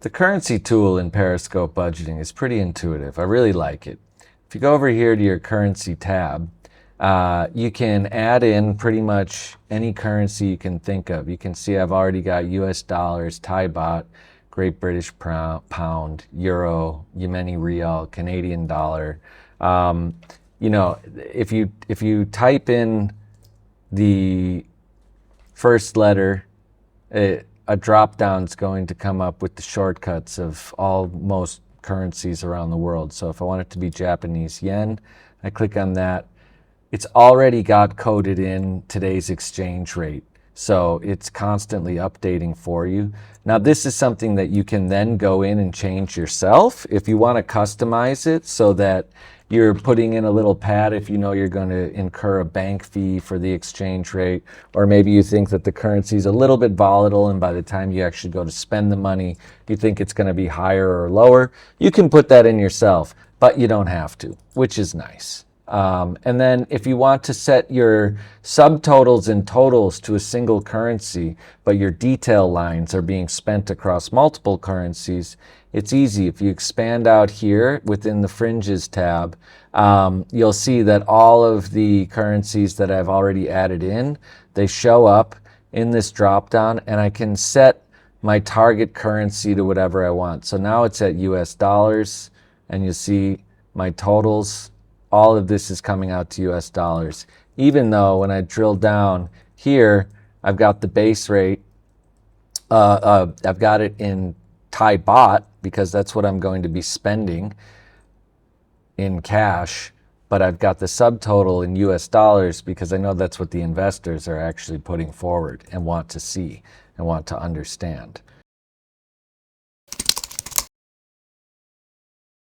The currency tool in Periscope budgeting is pretty intuitive. I really like it. If you go over here to your currency tab, you can add in pretty much any currency you can think of. You can see I've already got US dollars, Thai baht, Great British pound, euro, Yemeni rial, Canadian dollar. If you type in the first letter, a drop down is going to come up with the shortcuts of most currencies around the world. So if I want it to be Japanese yen, I click on that. It's already got coded in today's exchange rate. So it's constantly updating for you. Now this is something that you can then go in and change yourself if you want to customize it so that you're putting in a little pad if you know you're going to incur a bank fee for the exchange rate, or maybe you think that the currency is a little bit volatile and by the time you actually go to spend the money, you think it's going to be higher or lower. You can put that in yourself, but you don't have to, which is nice. And then if you want to set your subtotals and totals to a single currency, but your detail lines are being spent across multiple currencies, it's easy. If you expand out here within the fringes tab, you'll see that all of the currencies that I've already added in, they show up in this drop down, and I can set my target currency to whatever I want. So now it's at US dollars, and you see my totals. All of this is coming out to US dollars, even though when I drill down here, I've got the base rate, I've got it in Thai baht because that's what I'm going to be spending in cash, but I've got the subtotal in US dollars because I know that's what the investors are actually putting forward and want to see and want to understand.